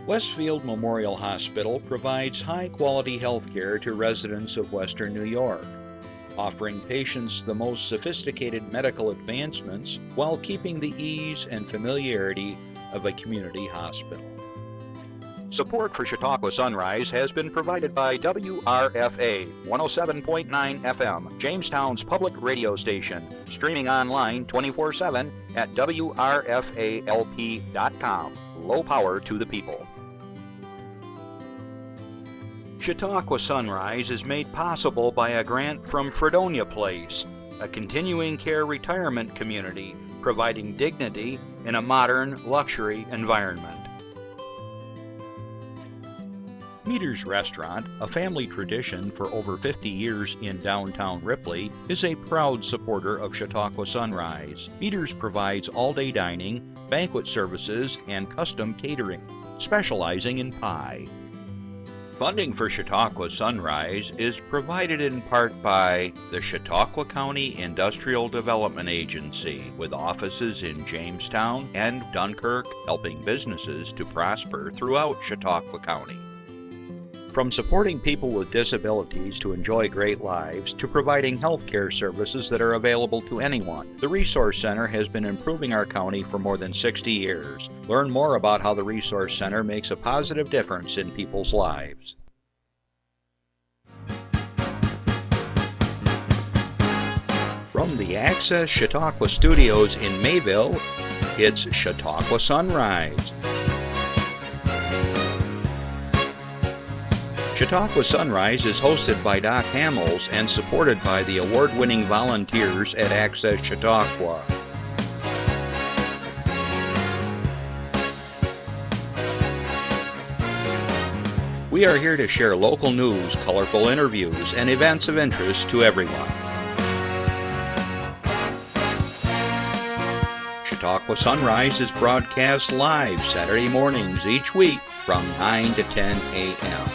Westfield Memorial Hospital provides high-quality health care to residents of Western New York, offering patients the most sophisticated medical advancements while keeping the ease and familiarity of a community hospital. Support for Chautauqua Sunrise has been provided by WRFA 107.9 FM, Jamestown's public radio station, streaming online 24/7 at WRFALP.com. Low power to the people. Chautauqua Sunrise is made possible by a grant from Fredonia Place, a continuing care retirement community providing dignity in a modern luxury environment. Meter's Restaurant, a family tradition for over 50 years in downtown Ripley, is a proud supporter of Chautauqua Sunrise. Meter's provides all-day dining, banquet services, and custom catering, specializing in pie. Funding for Chautauqua Sunrise is provided in part by the Chautauqua County Industrial Development Agency, with offices in Jamestown and Dunkirk, helping businesses to prosper throughout Chautauqua County. From supporting people with disabilities to enjoy great lives to providing health care services that are available to anyone, the Resource Center has been improving our county for more than 60 years. Learn more about how the Resource Center makes a positive difference in people's lives. From the Access Chautauqua Studios in Mayville, it's Chautauqua Sunrise. Chautauqua Sunrise is hosted by Doc Hamels and supported by the award-winning volunteers at Access Chautauqua. We are here to share local news, colorful interviews, and events of interest to everyone. Chautauqua Sunrise is broadcast live Saturday mornings each week from 9 to 10 a.m.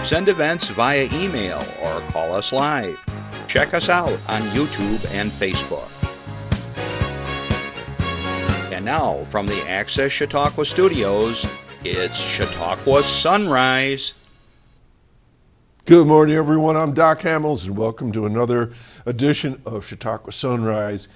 Send events via email or call us live. Check us out on YouTube and Facebook. And now, from the Access Chautauqua Studios, it's Chautauqua Sunrise. Good morning, everyone. I'm Doc Hamels, and welcome to another edition of Chautauqua Sunrise.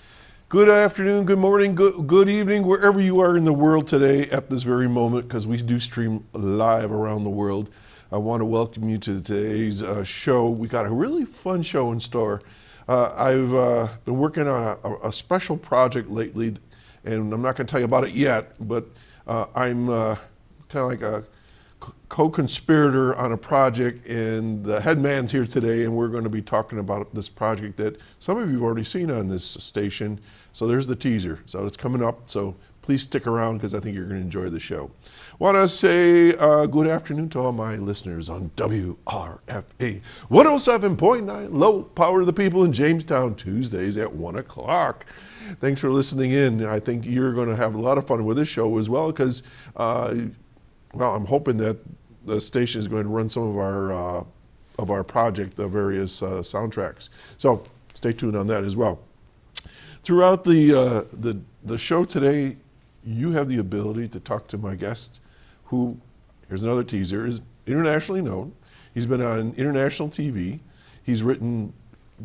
Good afternoon, good morning, good evening, wherever you are in the world today at this very moment, because we do stream live around the world. I want to welcome you to today's show. We got a really fun show in store. I've been working on a special project lately, and I'm not going to tell you about it yet, but I'm kind of like a co-conspirator on a project, and the head man's here today, and we're going to be talking about this project that some of you have already seen on this station. So there's the teaser. So it's coming up. So please stick around because I think you're going to enjoy the show. Want to say good afternoon to all my listeners on WRFA 107.9, low power to the people in Jamestown, Tuesdays at 1 o'clock. Thanks for listening in. I think you're going to have a lot of fun with this show as well because, I'm hoping that the station is going to run some of our project, the various soundtracks. So stay tuned on that as well. Throughout the show today, you have the ability to talk to my guest, who, here's another teaser, is internationally known. He's been on international TV. He's written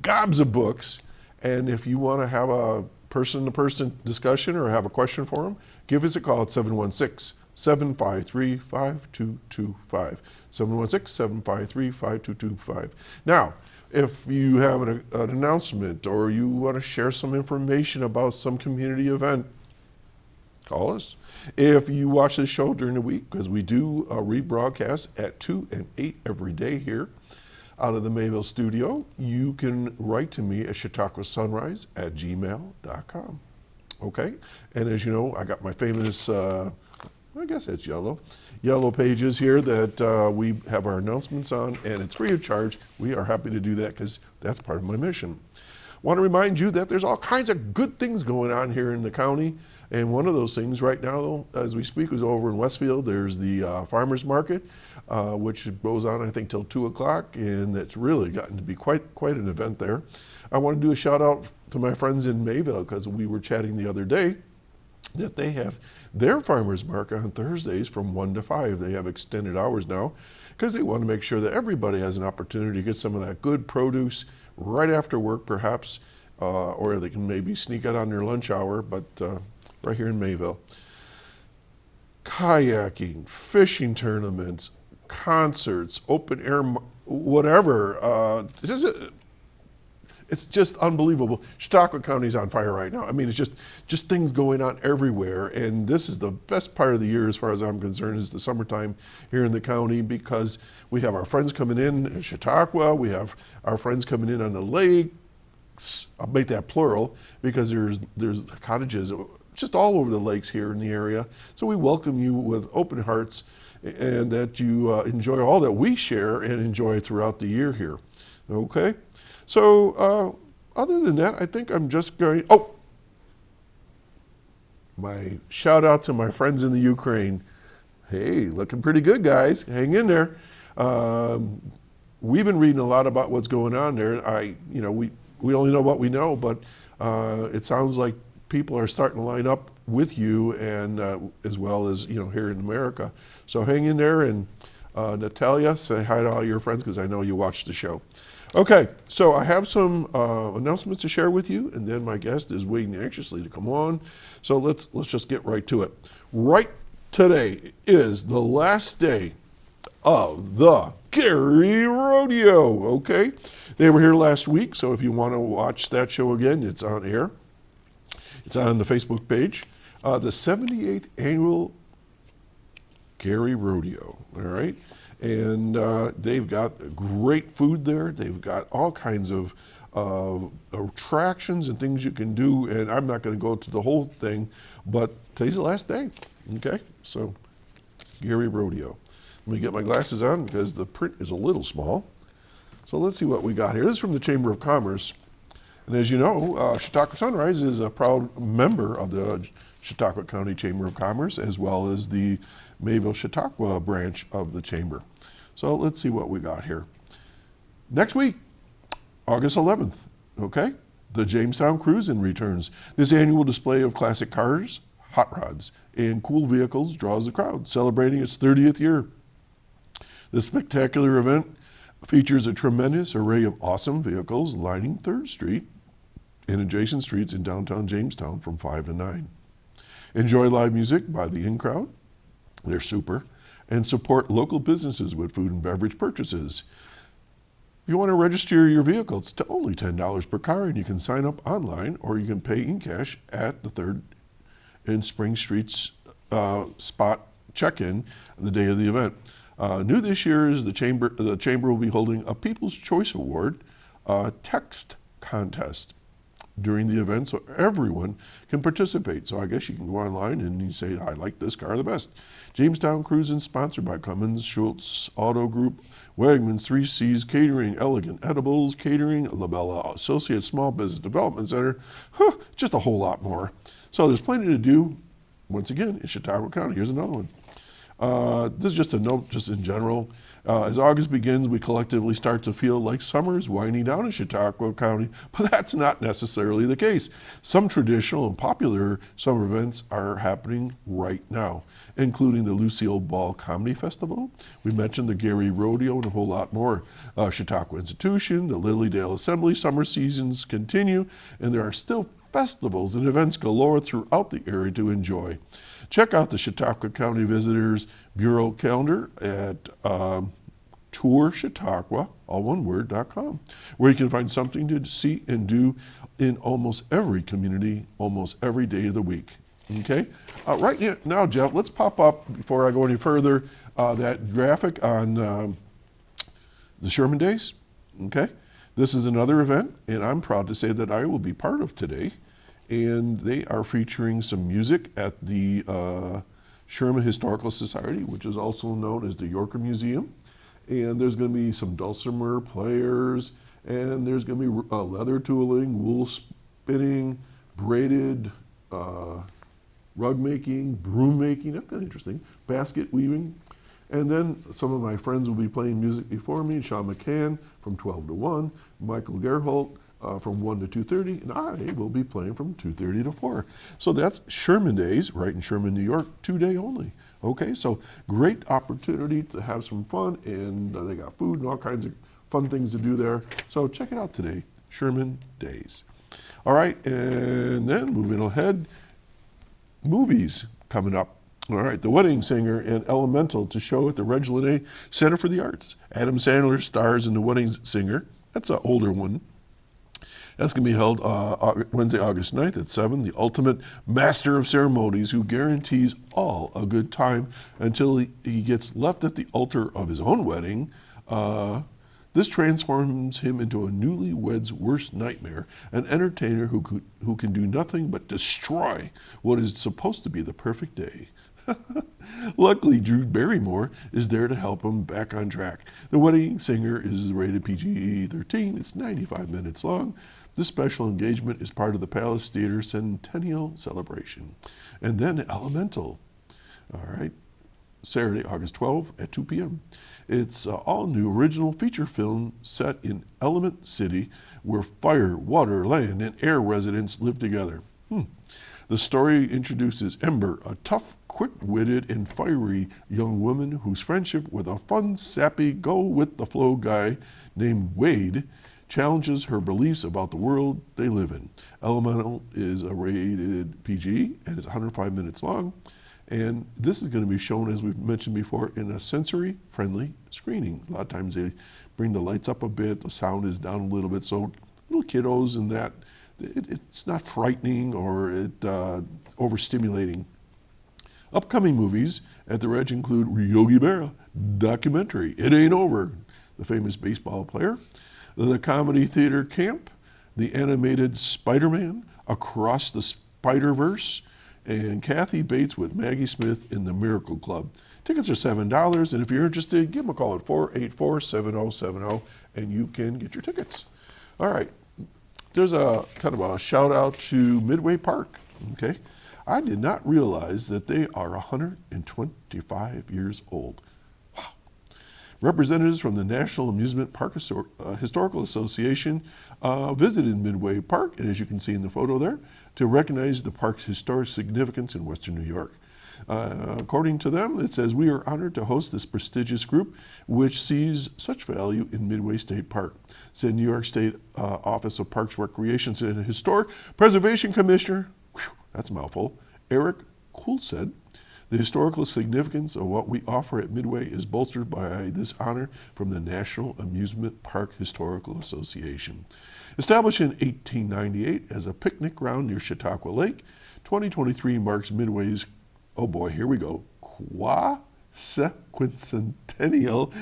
gobs of books. And if you want to have a person-to-person discussion or have a question for him, give us a call at 716-753-5225. 716-753-5225. Now, if you have an announcement or you want to share some information about some community event, call us. If you watch this show during the week, because we do rebroadcast at 2 and 8 every day here out of the Mayville studio, you can write to me at chautauquasunrise@gmail.com. Okay? And as you know, I got my famous, I guess that's yellow pages here that we have our announcements on, and it's free of charge. We are happy to do that because that's part of my mission. Want to remind you that there's all kinds of good things going on here in the county. And one of those things right now, as we speak, is over in Westfield. There's the farmers market, which goes on, I think, till 2 o'clock, and it's really gotten to be quite an event there. I want to do a shout out to my friends in Mayville because we were chatting the other day, that they have their farmers market on Thursdays from 1 to 5. They have extended hours now because they want to make sure that everybody has an opportunity to get some of that good produce right after work, perhaps, or they can maybe sneak it on their lunch hour, but right here in Mayville. Kayaking, fishing tournaments, concerts, open air, whatever. It's just unbelievable. Chautauqua County's on fire right now. I mean, it's just things going on everywhere. And this is the best part of the year, as far as I'm concerned, is the summertime here in the county, because we have our friends coming in Chautauqua. We have our friends coming in on the lakes. I'll make that plural, because there's cottages just all over the lakes here in the area. So we welcome you with open hearts, and that you enjoy all that we share and enjoy throughout the year here. Okay? So other than that, I think I'm just going, my shout out to my friends in the Ukraine. Hey, looking pretty good, guys. Hang in there. We've been reading a lot about what's going on there. We only know what we know, but it sounds like people are starting to line up with you, and as well as here in America. So hang in there, and Natalia, say hi to all your friends, because I know you watch the show. Okay, so I have some announcements to share with you, and then my guest is waiting anxiously to come on. So let's just get right to it. Right today is the last day of the Gary Rodeo. Okay, they were here last week, so if you want to watch that show again, it's on air. It's on the Facebook page. The 78th annual Gary Rodeo. All right. And they've got great food there. They've got all kinds of attractions and things you can do. And I'm not going to go to the whole thing, but today's the last day. Okay, so Gary Rodeo. Let me get my glasses on because the print is a little small. So let's see what we got here. This is from the Chamber of Commerce. And as you know, Chautauqua Sunrise is a proud member of the Chautauqua County Chamber of Commerce, as well as the Mayville Chautauqua branch of the Chamber. So let's see what we got here. Next week, August 11th, okay, the Jamestown Cruisin' returns. This annual display of classic cars, hot rods, and cool vehicles draws the crowd, celebrating its 30th year. This spectacular event features a tremendous array of awesome vehicles lining 3rd Street and adjacent streets in downtown Jamestown from 5 to 9. Enjoy live music by the in-crowd. They're super. And support local businesses with food and beverage purchases. If you want to register your vehicle, it's only $10 per car, and you can sign up online, or you can pay in cash at the 3rd and Spring Street's spot check-in on the day of the event. New this year is the Chamber will be holding a People's Choice Award text contest during the event, so everyone can participate. So I guess you can go online and you say, I like this car the best. Jamestown Cruisin', sponsored by Cummins, Schultz Auto Group, Wegmans, 3C's Catering, Elegant Edibles Catering, Labella Associates Small Business Development Center, just a whole lot more. So there's plenty to do, once again, in Chautauqua County. Here's another one. This is just a note, just in general. As August begins, we collectively start to feel like summer is winding down in Chautauqua County, but that's not necessarily the case. Some traditional and popular summer events are happening right now, including the Lucille Ball Comedy Festival. We mentioned the Gary Rodeo and a whole lot more. Chautauqua Institution, the Lilydale Assembly summer seasons continue, and there are still festivals and events galore throughout the area to enjoy. Check out the Chautauqua County Visitors Bureau calendar at tourchautauqua, all one word.com, where you can find something to see and do in almost every community, almost every day of the week. Okay? Right now, Jeff, let's pop up, before I go any further, that graphic on the Sherman Days. Okay? This is another event, and I'm proud to say that I will be part of today. And they are featuring some music at the Sherman Historical Society, which is also known as the Yorker Museum. And there's going to be some dulcimer players, and there's going to be leather tooling, wool spinning, braided, rug making, broom making, that's kind of interesting, basket weaving. And then some of my friends will be playing music before me, Sean McCann from 12 to 1, Michael Gerholt, from 1 to 2:30, and I will be playing from 2:30 to 4. So that's Sherman Days, right in Sherman, New York, 2-day only. Okay, so great opportunity to have some fun, and they got food and all kinds of fun things to do there. So check it out today, Sherman Days. All right, and then moving ahead, movies coming up. All right, The Wedding Singer and Elemental to show at the Reg Linné Center for the Arts. Adam Sandler stars in The Wedding Singer. That's an older one. That's going to be held Wednesday, August 9th at 7. The ultimate master of ceremonies who guarantees all a good time until he gets left at the altar of his own wedding. This transforms him into a newlywed's worst nightmare, an entertainer who can do nothing but destroy what is supposed to be the perfect day. Luckily, Drew Barrymore is there to help him back on track. The Wedding Singer is rated PG-13. It's 95 minutes long. This special engagement is part of the Palace Theater Centennial Celebration. And then Elemental. All right. Saturday, August 12th at 2 p.m. It's an all-new original feature film set in Element City where fire, water, land, and air residents live together. The story introduces Ember, a tough, quick-witted, and fiery young woman whose friendship with a fun, sappy, go-with-the-flow guy named Wade challenges her beliefs about the world they live in. Elemental is a rated PG and is 105 minutes long. And this is going to be shown, as we've mentioned before, in a sensory-friendly screening. A lot of times they bring the lights up a bit, the sound is down a little bit, so little kiddos and that, it's not frightening or overstimulating. Upcoming movies at the Reg include Yogi Berra documentary, It Ain't Over, the famous baseball player, the comedy theater Camp, the animated Spider-Man, Across the Spider-Verse, and Kathy Bates with Maggie Smith in the Miracle Club. Tickets are $7, and if you're interested, give them a call at 484-7070, and you can get your tickets. All right, there's a kind of a shout out to Midway Park, okay? I did not realize that they are 125 years old. Wow. Representatives from the National Amusement Park Historical Association visited Midway Park, and as you can see in the photo there, to recognize the park's historic significance in Western New York. According to them, it says, "We are honored to host this prestigious group, which sees such value in Midway State Park," said New York State Office of Parks, Recreations, and Historic Preservation Commissioner, that's a mouthful, Eric Coulsted. The historical significance of what we offer at Midway is bolstered by this honor from the National Amusement Park Historical Association. Established in 1898 as a picnic ground near Chautauqua Lake, 2023 marks Midway's, oh boy, here we go, quincentennial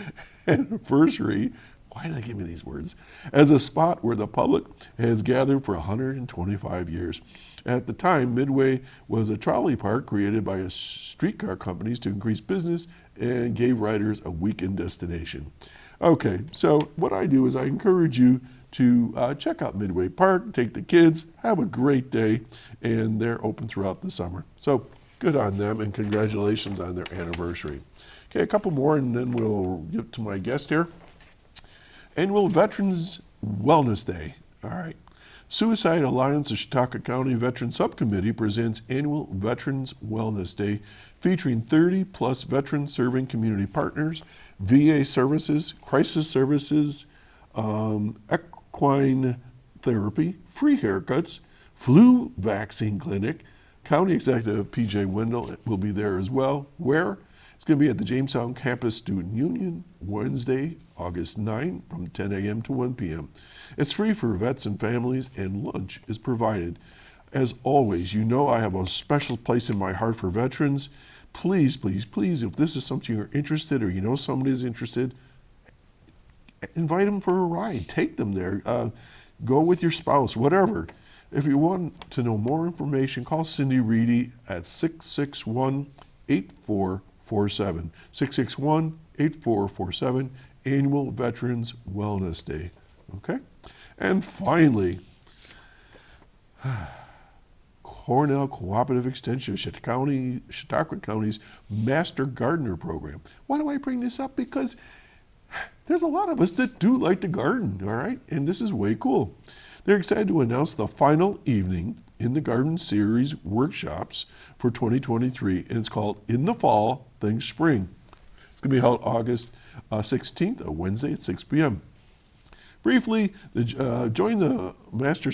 anniversary. Why did they give me these words? As a spot where the public has gathered for 125 years. At the time, Midway was a trolley park created by streetcar companies to increase business and gave riders a weekend destination. Okay, so what I do is I encourage you to check out Midway Park, take the kids, have a great day, and they're open throughout the summer. So good on them, and congratulations on their anniversary. Okay, a couple more, and then we'll get to my guest here. Annual Veterans Wellness Day. All right. Suicide Alliance of Chautauqua County Veterans Subcommittee presents Annual Veterans Wellness Day featuring 30-plus veterans serving community partners, VA services, crisis services, equine therapy, free haircuts, flu vaccine clinic. County Executive P.J. Wendell will be there as well. Where? It's going to be at the Jamestown Campus Student Union, Wednesday, August 9, from 10 a.m. to 1 p.m. It's free for vets and families, and lunch is provided. As always, you know I have a special place in my heart for veterans. Please, please, please, if this is something you're interested or you know somebody's interested, invite them for a ride. Take them there. Go with your spouse, whatever. If you want to know more information, call Cindy Reedy at 661-8447. 661-8447, Annual Veterans Wellness Day. Okay? And finally, Cornell Cooperative Extension, Chautauqua County's Master Gardener Program. Why do I bring this up? Because there's a lot of us that do like to garden, all right? And this is way cool. They're excited to announce the final evening in the Garden Series workshops for 2023, and it's called In the Fall, Things Spring. It's going to be held August 16th, a Wednesday at 6 p.m. Briefly, join the Master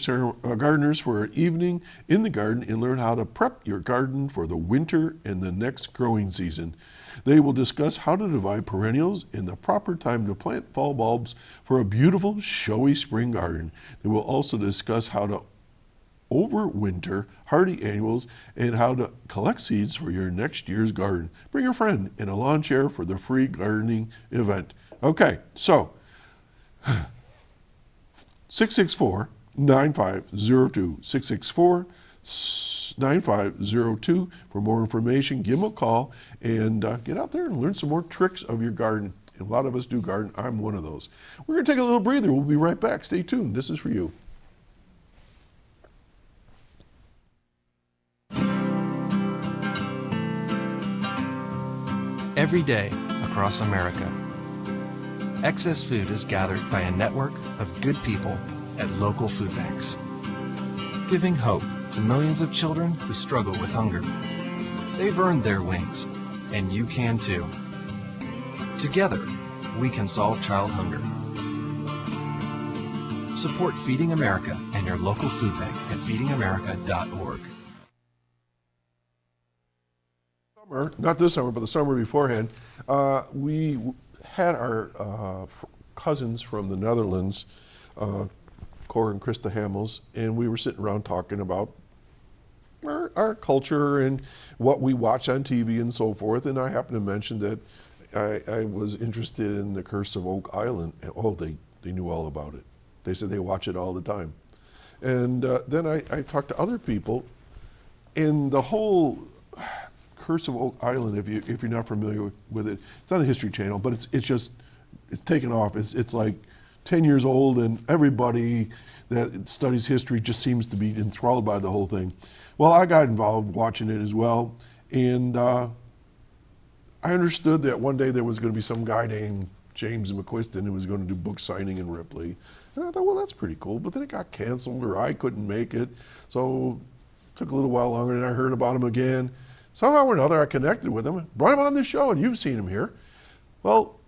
Gardeners for an evening in the garden and learn how to prep your garden for the winter and the next growing season. They will discuss how to divide perennials and the proper time to plant fall bulbs for a beautiful, showy spring garden. They will also discuss how to overwinter hardy annuals and how to collect seeds for your next year's garden. Bring a friend and a lawn chair for the free gardening event. Okay, so 664-9502, 664-9502. For more information, give them a call and get out there and learn some more tricks of your garden. And a lot of us do garden. I'm one of those. We're going to take a little breather. We'll be right back. Stay tuned. This is for you. Every day across America, excess food is gathered by a network of good people at local food banks, giving hope to millions of children who struggle with hunger. They've earned their wings, and you can too. Together, we can solve child hunger. Support Feeding America and your local food bank at feedingamerica.org. Not this summer, but the summer beforehand, we had our cousins from the Netherlands, Cor and Krista Hamels, and we were sitting around talking about our culture and what we watch on TV and so forth. And I happened to mention that I was interested in the Curse of Oak Island. And they knew all about it. They said they watch it all the time. And then I talked to other people, and the whole Curse of Oak Island, if you're not familiar with it, it's on a History Channel, but it's taken off. It's like 10 years old, and everybody that studies history just seems to be enthralled by the whole thing. Well, I got involved watching it as well, and I understood that one day there was going to be some guy named James McQuiston who was going to do book signing in Ripley. And I thought, well, that's pretty cool, but then it got canceled, or I couldn't make it, so it took a little while longer, and I heard about him again. Somehow or another, I connected with him, brought him on this show, and you've seen him here. Well,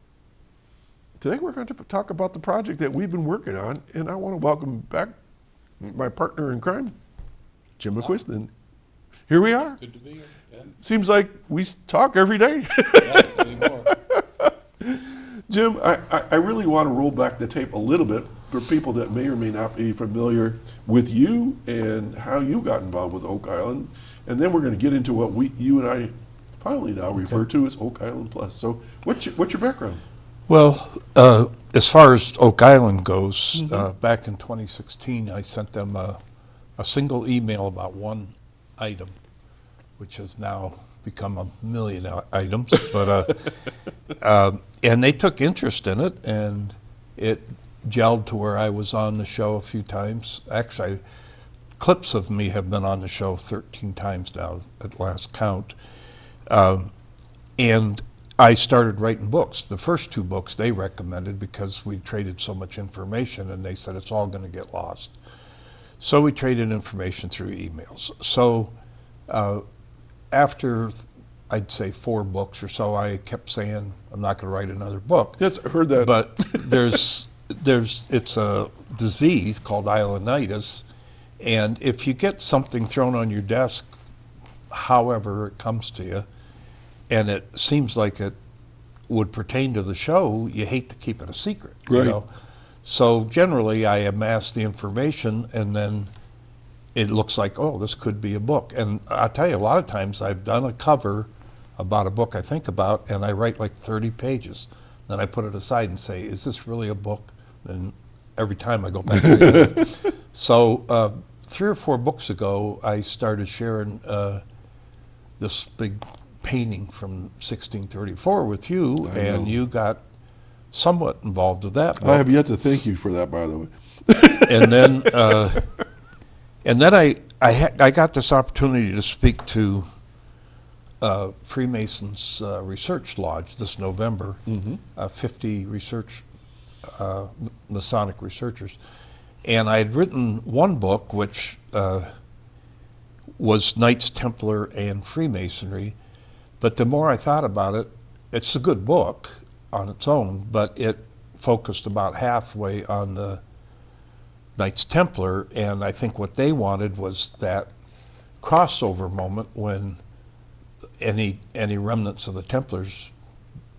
today we're going to talk about the project that we've been working on, and I want to welcome back my partner in crime, Jim McQuiston. Here we are. Good to be here. Yeah. Seems like we talk every day. Yeah, anymore. Jim, I really want to roll back the tape a little bit for people that may or may not be familiar with you and how you got involved with Oak Island. And then we're going to get into what you and I finally now refer to as Oak Island Plus. So what's your background? Well, as far as Oak Island goes, back in 2016, I sent them a single email about one item, which has now become a million items. But and they took interest in it, and it gelled to where I was on the show a few times. Actually, clips of me have been on the show 13 times now at last count. And I started writing books. The first two books they recommended because we traded so much information, and they said it's all going to get lost. So we traded information through emails. So after, I'd say 4 books or so, I kept saying, I'm not going to write another book. Yes, I heard that. But it's a disease called islanditis, and if you get something thrown on your desk, however it comes to you, and it seems like it would pertain to the show, you hate to keep it a secret. Right. You know? So generally I amass the information, and then it looks like, oh, this could be a book. And I'll tell you, a lot of times I've done a cover about a book I think about, and I write like 30 pages. Then I put it aside and say, is this really a book? And every time I go back to it. So 3 or 4 books ago, I started sharing this big painting from 1634 with you, and you got somewhat involved with that book. I have yet to thank you for that, by the way. And then I got this opportunity to speak to Freemasons Research Lodge this November, 50 Masonic researchers, And I had written one book, which was Knights Templar and Freemasonry. But the more I thought about it, it's a good book on its own, but it focused about halfway on the Knights Templar, and I think what they wanted was that crossover moment when any remnants of the Templars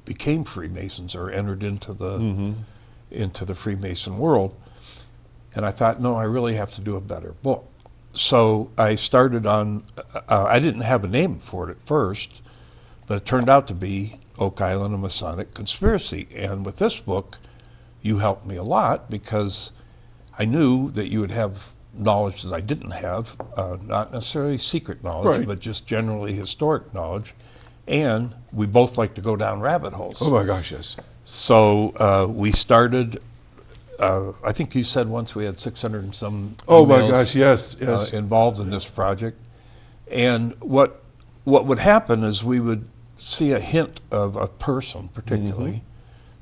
became Freemasons or entered into the Freemason world. And I thought, no, I really have to do a better book. So I started on, I didn't have a name for it at first, but it turned out to be Oak Island, a Masonic Conspiracy. And with this book, you helped me a lot because I knew that you would have knowledge that I didn't have, not necessarily secret knowledge, Right. but just generally historic knowledge. And we both like to go down rabbit holes. Oh my gosh, yes. So we started, I think you said once we had 600 and some Oh my emails, gosh, yes. involved in this project. And what would happen is we would see a hint of a person particularly,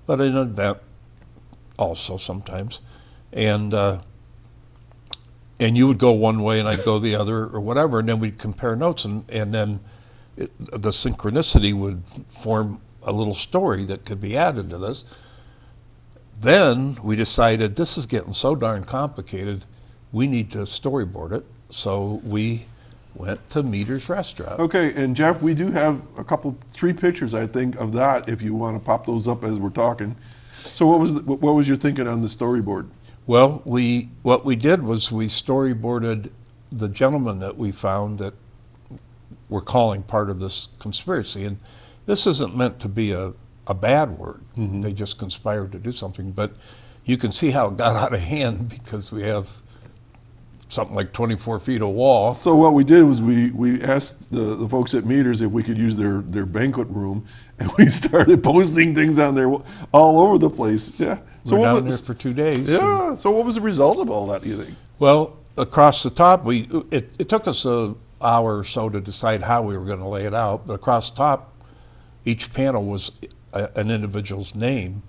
but an event also sometimes. And you would go one way and I'd go the other or whatever, and then we'd compare notes, and then the synchronicity would form a little story that could be added to this. Then we decided this is getting so darn complicated, we need to storyboard it. So we went to Meter's Restaurant. Okay, and Jeff, we do have three pictures, I think, of that. If you want to pop those up as we're talking. So what was your thinking on the storyboard? Well, what we did was we storyboarded the gentlemen that we found that were calling part of this conspiracy. And this isn't meant to be a bad word. They just conspired to do something. But you can see how it got out of hand because we have something like 24 feet of wall. So what we did was we asked the folks at Meters if we could use their banquet room, and we started posting things on there all over the place. Yeah. So we're down there for 2 days. Yeah. So what was the result of all that, do you think? Well, across the top, it took us an hour or so to decide how we were going to lay it out. But across the top, each panel was an individual's name.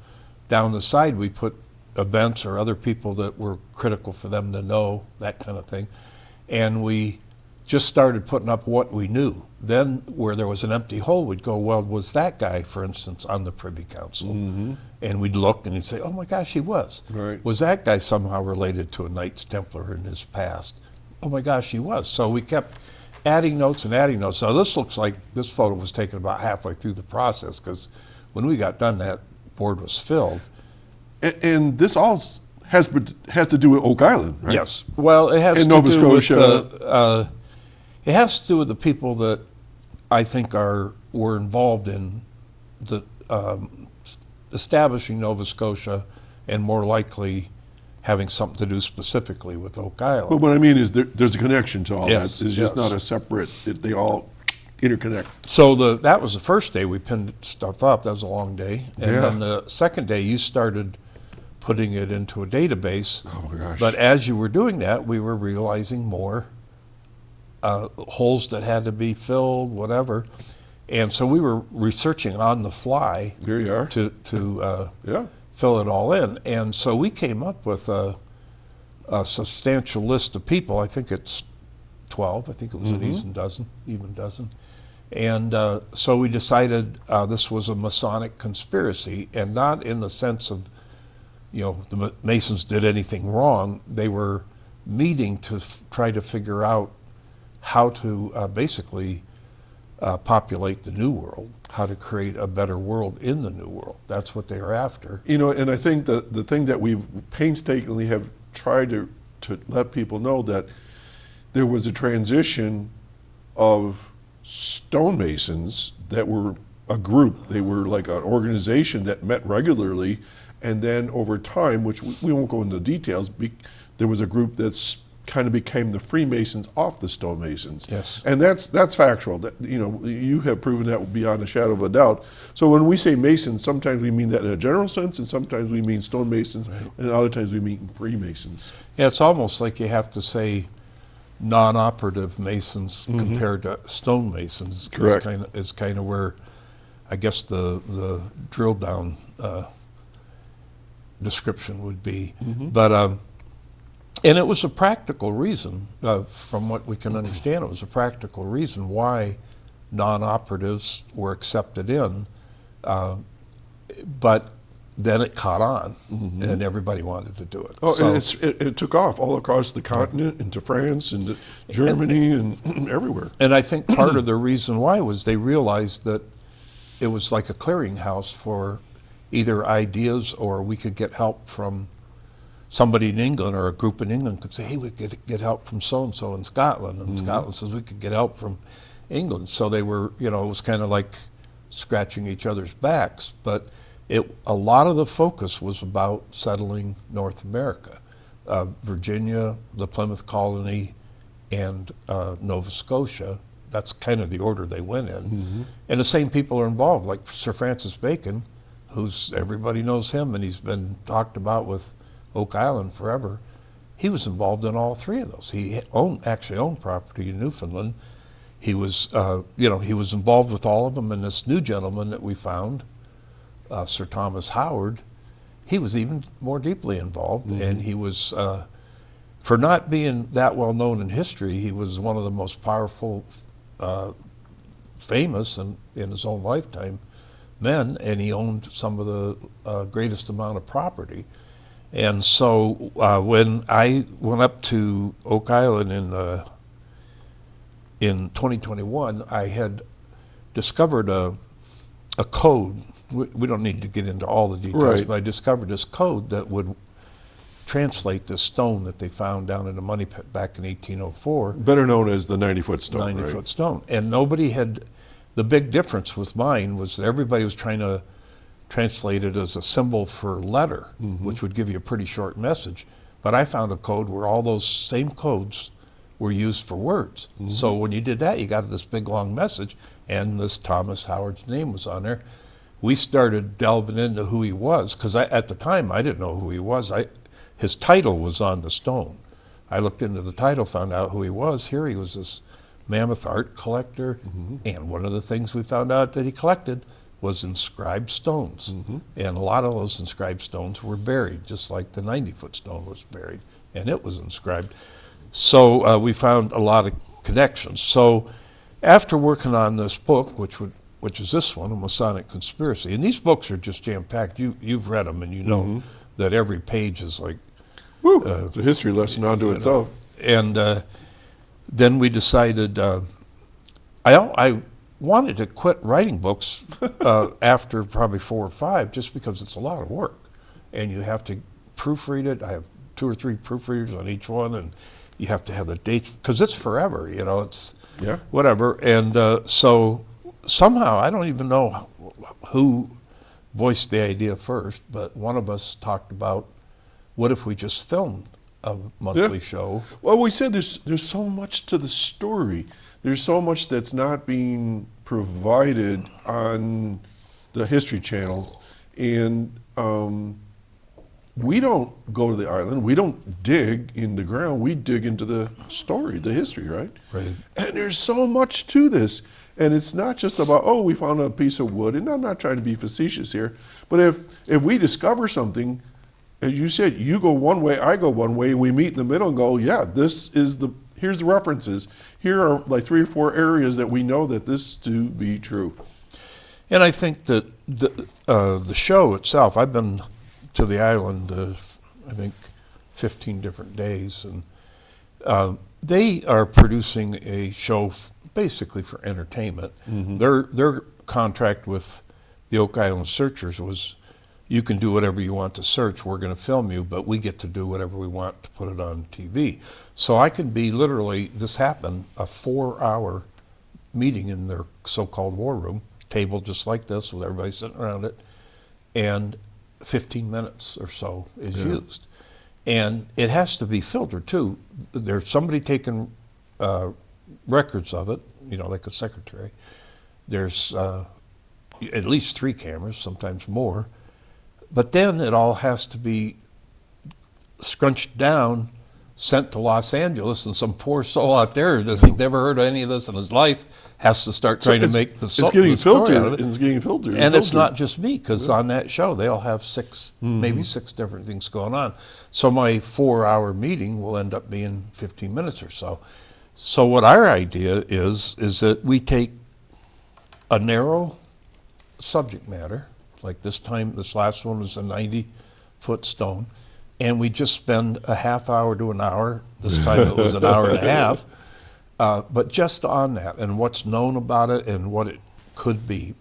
Down the side, we put events or other people that were critical for them to know, that kind of thing. And we just started putting up what we knew. Then where there was an empty hole, we'd go, well, was that guy, for instance, on the Privy Council? And we'd look and he'd say, oh my gosh, he was. Right. Was that guy somehow related to a Knights Templar in his past? Oh my gosh, he was. So we kept adding notes and adding notes. So this looks like this photo was taken about halfway through the process, because when we got done, that board was filled. And this all has to do with Oak Island, right? Yes. Well, it has In to Nova do with Scotia. it has to do with the people that I think were involved in the establishing Nova Scotia, and more likely having something to do specifically with Oak Island. But what I mean is there's a connection to all Yes, that. It's just yes. not a separate. They all interconnect. So that was the first day we pinned stuff up. That was a long day. And Yeah. then the second day you started putting it into a database. Oh my gosh. But as you were doing that, we were realizing more holes that had to be filled, whatever. And so we were researching on the fly There you are. to Yeah. fill it all in. And so we came up with a substantial list of people. I think it's 12. I think it was an even dozen. And so we decided this was a Masonic conspiracy, and not in the sense of, the Masons did anything wrong. They were meeting to try to figure out how to basically populate the New World, how to create a better world in the New World. That's what they are after. And I think that the thing that we painstakingly have tried to let people know that there was a transition of stonemasons that were a group. They were like an organization that met regularly, and then over time, which we won't go into details, there was a group that's kind of became the Freemasons off the stonemasons. Yes. And that's factual. That you have proven that beyond a shadow of a doubt. So when we say Masons, sometimes we mean that in a general sense, and sometimes we mean stonemasons, and other times we mean Freemasons. Yeah, it's almost like you have to say non-operative Masons compared to stonemasons. Correct. Is kind of where I guess the drill down description would be. But And it was a practical reason, from what we can understand, it was a practical reason why non-operatives were accepted in. But then it caught on, and everybody wanted to do it. Oh, So- and it took off all across the continent, into France, into Germany, and everywhere. And I think part of the reason why was they realized that it was like a clearinghouse for either ideas, or we could get help from somebody in England, or a group in England could say, hey, we could get help from so-and-so in Scotland, and Scotland says we could get help from England. So they were, it was kind of like scratching each other's backs, but a lot of the focus was about settling North America, Virginia, the Plymouth Colony, and Nova Scotia. That's kind of the order they went in. And the same people are involved, like Sir Francis Bacon, everybody knows him, and he's been talked about with Oak Island forever. He was involved in all three of those. He actually owned property in Newfoundland. He was, he was involved with all of them. And this new gentleman that we found, Sir Thomas Howard, he was even more deeply involved, and he was, for not being that well known in history, he was one of the most powerful, famous, and in his own lifetime, men, and he owned some of the greatest amount of property. And so when I went up to Oak Island in 2021, I had discovered a code. We don't need to get into all the details, Right. but I discovered this code that would translate this stone that they found down in a money pit back in 1804. Better known as the 90-foot stone, 90-foot stone. And nobody had, the big difference with mine was that everybody was trying to translate it as a symbol for letter, which would give you a pretty short message. But I found a code where all those same codes were used for words. So when you did that, you got this big long message, and this Thomas Howard's name was on there. We started delving into who he was, because at the time I didn't know who he was. His title was on the stone. I looked into the title, found out who he was. Here he was, this mammoth art collector, and one of the things we found out that he collected was inscribed stones. And a lot of those inscribed stones were buried, just like the 90-foot stone was buried, and it was inscribed. So we found a lot of connections. So after working on this book, which is this one, A Masonic Conspiracy, and these books are just jam-packed. You've read them, and you know that every page is like, Woo, it's a history lesson unto itself. And then we decided, I wanted to quit writing books after probably 4 or 5, just because it's a lot of work. And you have to proofread it. I have 2 or 3 proofreaders on each one, and you have to have the dates, because it's forever, it's whatever. And so somehow, I don't even know who voiced the idea first, but one of us talked about, what if we just filmed a monthly show? Well, we said there's so much to the story. There's so much that's not being provided on the History Channel, and we don't go to the island. We don't dig in the ground. We dig into the story, the history, right? Right. And there's so much to this. And it's not just about, oh, we found a piece of wood. And I'm not trying to be facetious here. But if we discover something, as you said, you go one way, I go one way, and we meet in the middle and go, yeah, here's the references. Here are like 3 or 4 areas that we know that this to be true. And I think that the show itself, I've been to the island, I think 15 different days, and they are producing a show basically for entertainment. Their contract with the Oak Island Searchers was, you can do whatever you want to search, we're going to film you, but we get to do whatever we want to put it on TV. So I could be literally, this happened, a 4-hour meeting in their so-called war room, table just like this with everybody sitting around it, and 15 minutes or so is used. And it has to be filtered too. There's somebody taking records of it, like a secretary. There's at least 3 cameras, sometimes more. But then it all has to be scrunched down, sent to Los Angeles, and some poor soul out there that's never heard of any of this in his life has to start trying to make it's getting the story filtered. out of it. It's getting filtered. And it's not just me, because on that show they'll have maybe six different things going on. So my 4-hour meeting will end up being 15 minutes or so. So what our idea is that we take a narrow subject matter, like this last one was a 90-foot stone, and we just spend a half hour to an hour. This time it was an hour and a half. But just on that and what's known about it and what it could be,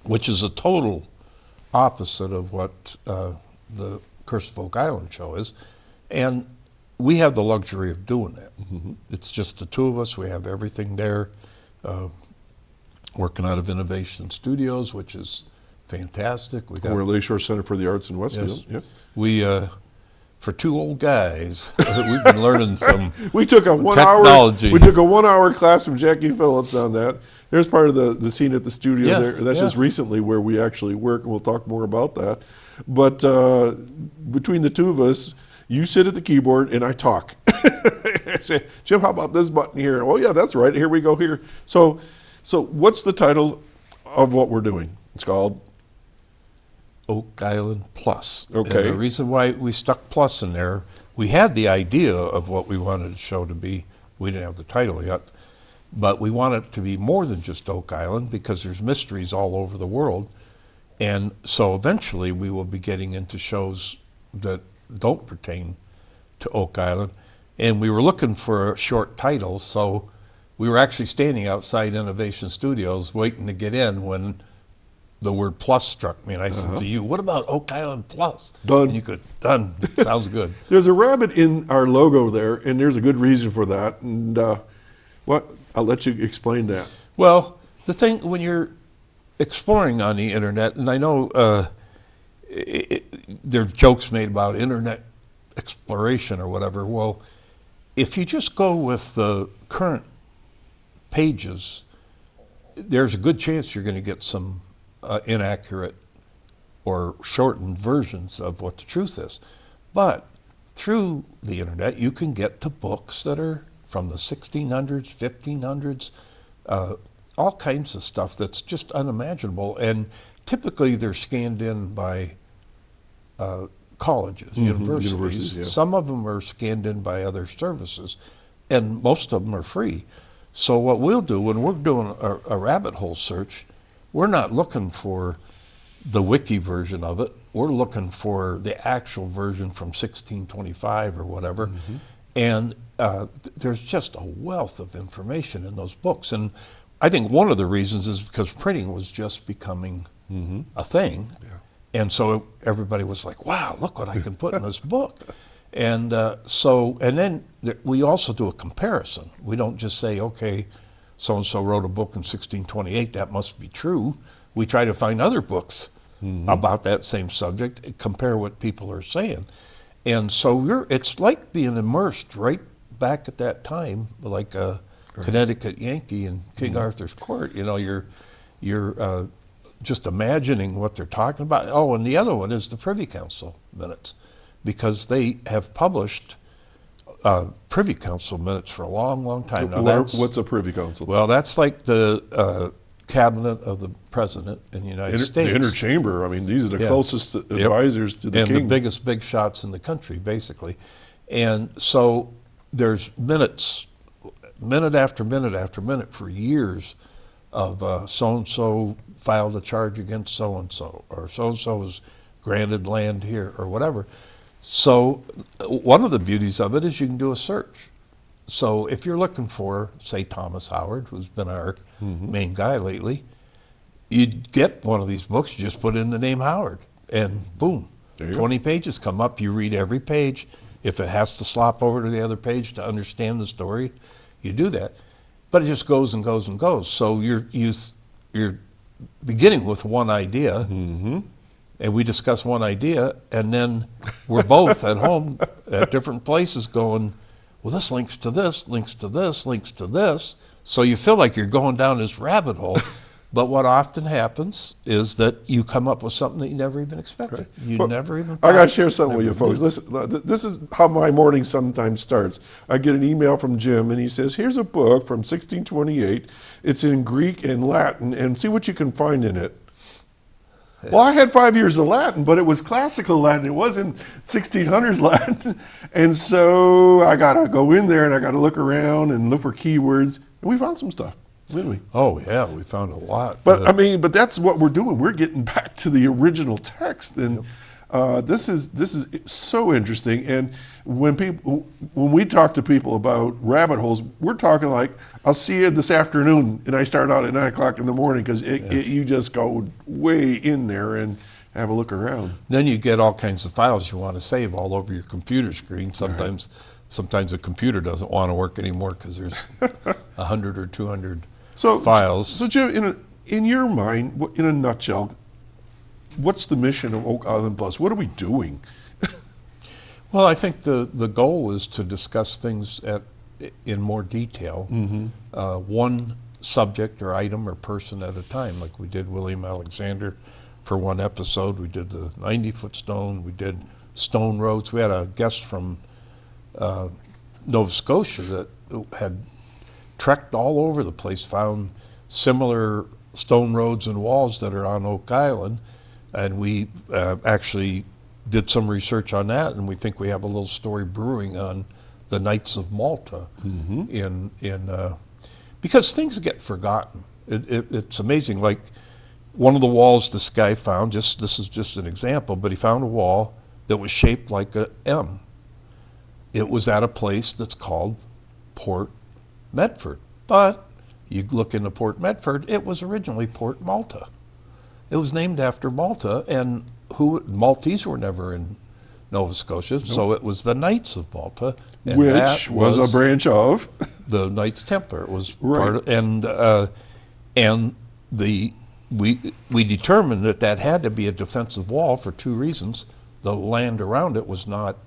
which is a total opposite of what the Curse of Oak Island show is. And we have the luxury of doing that. It's just the two of us. We have everything there, working out of Innovation Studios, which is fantastic. We're Lakeshore Center for the Arts in Westfield. Yes. Yep. We, for two old guys, we've been learning some We took a 1 technology. hour. We took a 1 hour class from Jackie Phillips on that. There's part of the scene at the studio Yeah, there. That's just recently where we actually work, and we'll talk more about that. But between the two of us, you sit at the keyboard and I talk. I say, Jim, how about this button here? Oh yeah, that's right. Here we go here. So what's the title of what we're doing? It's called Oak Island Plus. Okay. And the reason why we stuck Plus in there, we had the idea of what we wanted the show to be. We didn't have the title yet, but we want it to be more than just Oak Island because there's mysteries all over the world. And so eventually we will be getting into shows that don't pertain to Oak Island. And we were looking for a short title, so we were actually standing outside Innovation Studios waiting to get in when the word plus struck me, and I said to you, what about Oak Island Plus? Done. And you could, done. Sounds good. There's a rabbit in our logo there, and there's a good reason for that. And I'll let you explain that. Well, the thing, when you're exploring on the internet, and I know there's jokes made about internet exploration or whatever. Well, if you just go with the current pages, there's a good chance you're going to get some inaccurate or shortened versions of what the truth is. But through the internet, you can get to books that are from the 1600s, 1500s, all kinds of stuff that's just unimaginable. And typically they're scanned in by colleges, universities. Yeah. Some of them are scanned in by other services, and most of them are free. So what we'll do when we're doing a rabbit hole search, we're not looking for the wiki version of it. We're looking for the actual version from 1625 or whatever. And there's just a wealth of information in those books. And I think one of the reasons is because printing was just becoming a thing. And so everybody was like, wow, look what I can put in this book. And then we also do a comparison. We don't just say, okay, so-and-so wrote a book in 1628, that must be true. We try to find other books about that same subject, compare what people are saying. And so it's like being immersed right back at that time, like a Connecticut Yankee in King Arthur's court. You know, you're just imagining what they're talking about. Oh, and the other one is the Privy Council minutes, because they have published Privy Council minutes for a long, long time. Now, What's a Privy Council? Well, that's like the cabinet of the president in the United States. The inner chamber. I mean, these are the closest advisors to the king. And the biggest big shots in the country, basically. And so there's minutes, minute after minute after minute for years of so-and-so filed a charge against so-and-so, or so-and-so was granted land here, or whatever. So one of the beauties of it is you can do a search. So if you're looking for, say, Thomas Howard, who's been our main guy lately, you'd get one of these books, you just put in the name Howard, and boom, 20 pages come up. You read every page. If it has to slop over to the other page to understand the story, you do that. But it just goes and goes and goes. So you're beginning with one idea, and we discuss one idea, and then we're both at home at different places going, well, this links to this, links to this, links to this. So you feel like you're going down this rabbit hole, But what often happens is that you come up with something that you never even expected. Right. You Well, never even. I got to thought- share something with you, folks. Listen, this is how my morning sometimes starts. I get an email from Jim, and he says, "Here's a book from 1628. It's in Greek and Latin, and see what you can find in it." Well, I had 5 years of Latin, but it was classical Latin. It wasn't 1600s Latin. And so I got to go in there and I got to look around and look for keywords. And we found some stuff, didn't we? Oh yeah, we found a lot. But but that's what we're doing. We're getting back to the original text. And this is so interesting. And when we talk to people about rabbit holes, we're talking like, I'll see you this afternoon, and I start out at 9 o'clock in the morning because you just go way in there and have a look around. Then you get all kinds of files you want to save all over your computer screen. Sometimes the computer doesn't want to work anymore because there's 100 or 200 files. So Jim, in your mind, in a nutshell, what's the mission of Oak Island Plus? What are we doing? Well, I think the goal is to discuss things in more detail, one subject or item or person at a time, like we did William Alexander for one episode. We did the 90-foot stone. We did stone roads. We had a guest from Nova Scotia that had trekked all over the place, found similar stone roads and walls that are on Oak Island, and we actually did some research on that, and we think we have a little story brewing on the Knights of Malta because things get forgotten. It's amazing. Like one of the walls this guy found, this is just an example, but he found a wall that was shaped like a M. It was at a place that's called Port Medford. But you look into Port Medford, it was originally Port Malta. It was named after Malta, and Maltese were never in Nova Scotia, so it was the Knights of Malta, and Which that was a branch of the Knights Templar. It was Right. part of, we determined that had to be a defensive wall for two reasons. The land around it was not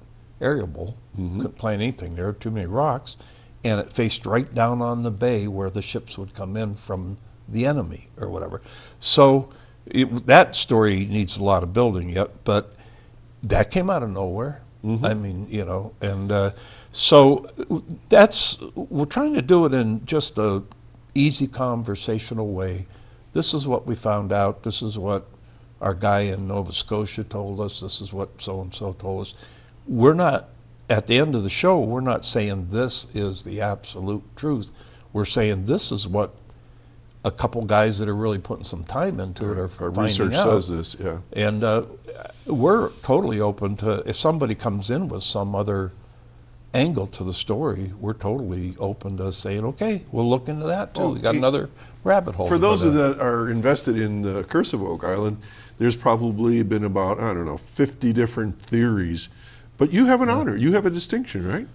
areable, couldn't plant anything there, too many rocks, and it faced right down on the bay where the ships would come in from the enemy or whatever. So that story needs a lot of building yet, but that came out of nowhere. I mean, and so we're trying to do it in just a easy conversational way. This is what we found out. This is what our guy in Nova Scotia told us. This is what so-and-so told us. We're not, at the end of the show, we're not saying this is the absolute truth. We're saying this is what a couple guys that are really putting some time into it are our finding research out. says this, yeah. And we're totally open to, if somebody comes in with some other angle to the story, we're totally open to saying, okay, we'll look into that too. Well, We got another rabbit hole. For to go those down. that are invested in the Curse of Oak Island, there's probably been about, 50 different theories. But you have an honor, you have a distinction, right?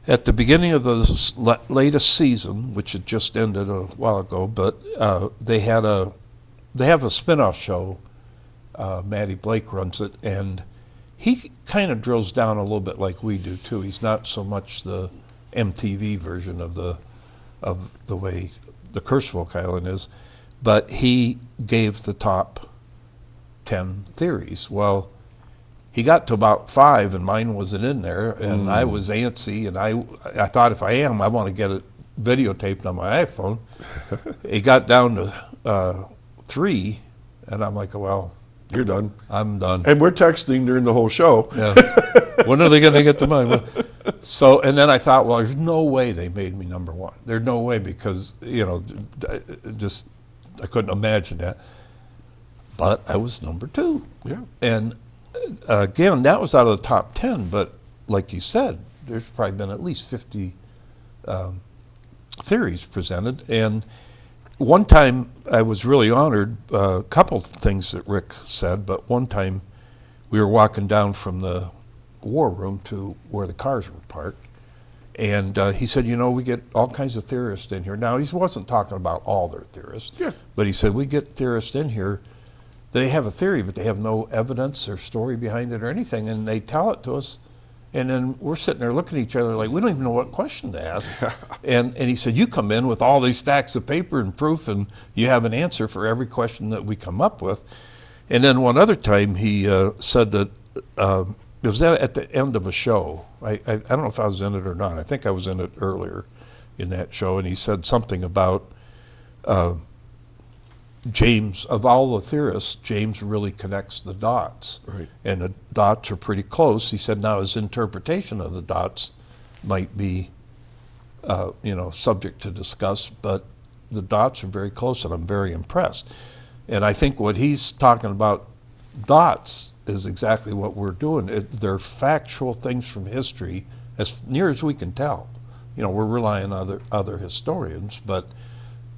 At the beginning of the latest season, which had just ended a while ago, but they have a spin-off show. Matty Blake runs it, and he kind of drills down a little bit like we do too. He's not so much the MTV version of the way the Curse of Oak Island is, but he gave the top 10 theories. Well, he got to about 5, and mine wasn't in there, and I was antsy, and I thought if I want to get it videotaped on my iPhone. It got down to 3, and I'm like, well, You're done. I'm done. And we're texting during the whole show. Yeah. When are they going to get to mine? So, and then I thought, well, there's no way they made me number 1. There's no way because, just I couldn't imagine that. But I was number 2. Yeah. And again, that was out of the top 10. But like you said, there's probably been at least 50 theories presented. And one time I was really honored, a couple of things that Rick said, but one time we were walking down from the war room to where the cars were parked, and he said, we get all kinds of theorists in here. Now, he wasn't talking about all their theorists, but he said, we get theorists in here, they have a theory, but they have no evidence or story behind it or anything, and they tell it to us, And then we're sitting there looking at each other like, we don't even know what question to ask. And he said, you come in with all these stacks of paper and proof, and you have an answer for every question that we come up with. And then one other time he said that it was at the end of a show. I don't know if I was in it or not. I think I was in it earlier in that show, and he said something about James, of all the theorists, James really connects the dots. Right. And the dots are pretty close. He said now his interpretation of the dots might be, subject to discuss, but the dots are very close, and I'm very impressed. And I think what he's talking about, dots, is exactly what we're doing. They're factual things from history, as near as we can tell. We're relying on other historians, but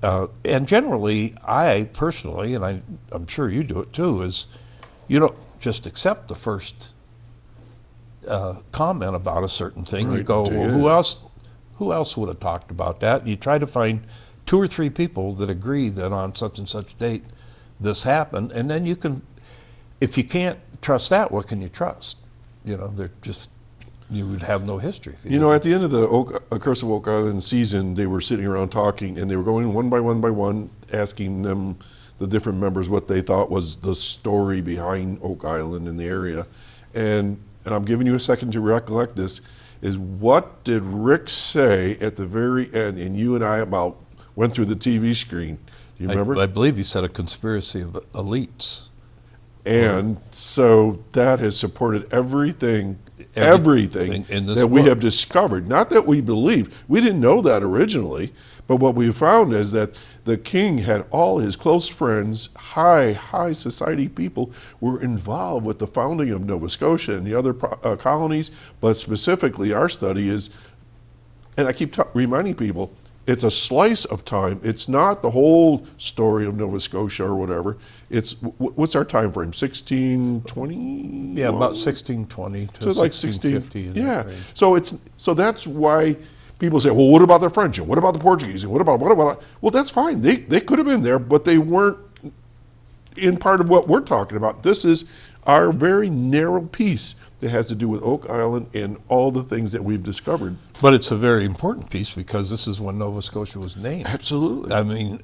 and generally, I personally, and I'm sure you do it too, is you don't just accept the first comment about a certain thing. Right, you go, well, who else would have talked about that? And you try to find 2 or 3 people that agree that on such and such date this happened, and then you can, if you can't trust that, what can you trust? They're just, you would have no history. At the end of the Curse of Oak Island season, they were sitting around talking, and they were going one by one, asking them, the different members, what they thought was the story behind Oak Island in the area. And I'm giving you a second to recollect this, is what did Rick say at the very end, and you and I went through the TV screen. Do you remember? I believe he said a conspiracy of elites. And so that has supported everything in this that we have discovered. Not that we believed. We didn't know that originally, but what we found is that the king had all his close friends, high society people, were involved with the founding of Nova Scotia and the other colonies, but specifically our study is, and I keep reminding people, it's a slice of time. It's not the whole story of Nova Scotia or whatever. It's, what's our time frame, 1620? Yeah, about 1620 to 1650. Yeah, so that's why people say, well, what about the French, and what about the Portuguese, and what about, well, that's fine. They could have been there, but they weren't in part of what we're talking about. This is our very narrow piece that has to do with Oak Island and all the things that we've discovered. But it's a very important piece because this is when Nova Scotia was named. Absolutely. I mean,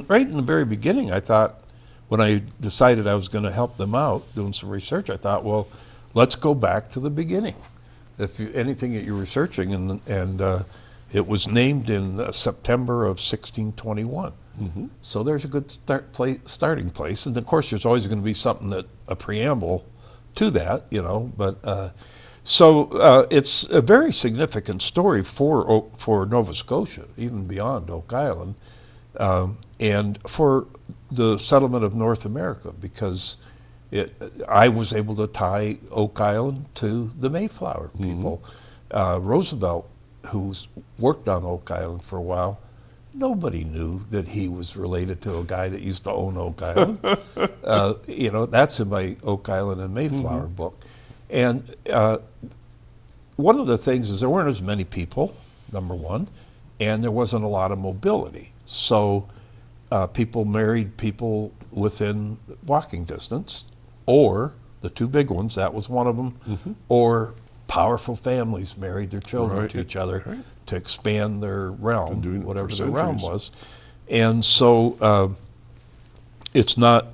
right in the very beginning, I thought, when I decided I was going to help them out doing some research, I thought, well, let's go back to the beginning. Anything that you're researching, and it was named in September of 1621. Mm-hmm. So there's a good starting place, and of course there's always going to be a preamble to that, but so it's a very significant story for Nova Scotia, even beyond Oak Island, and for the settlement of North America, because I was able to tie Oak Island to the Mayflower people. Mm-hmm. Roosevelt, who's worked on Oak Island for a while, nobody knew that he was related to a guy that used to own Oak Island. That's in my Oak Island and Mayflower book. And one of the things is there weren't as many people, number one, and there wasn't a lot of mobility. So people married people within walking distance, or the 2 big ones, that was one of them, or powerful families married their children to each other to expand their realm, whatever the realm was. And so it's not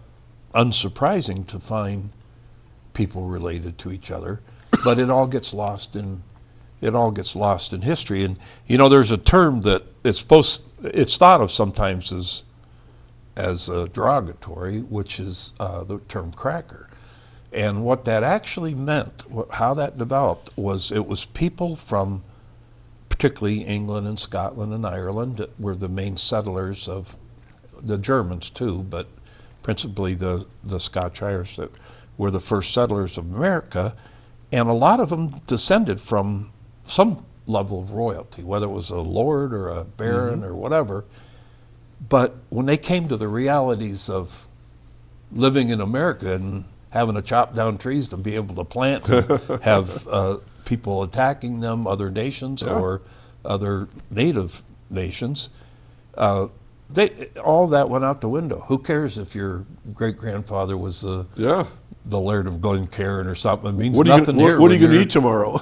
unsurprising to find people related to each other, but it all gets lost in history. And there's a term that it's thought of sometimes as derogatory, which is the term cracker. And what that actually meant, how that developed, was it was people from particularly England and Scotland and Ireland that were the main settlers of the Germans too, but principally the Scotch Irish that were the first settlers of America. And a lot of them descended from some level of royalty, whether it was a lord or a baron or whatever. But when they came to the realities of living in America and having to chop down trees to be able to plant and have people attacking them, other nations or other native nations, all that went out the window. Who cares if your great-grandfather was the the Laird of Glencairn or something. It means What are nothing you, here. what are you when going to you're- eat tomorrow?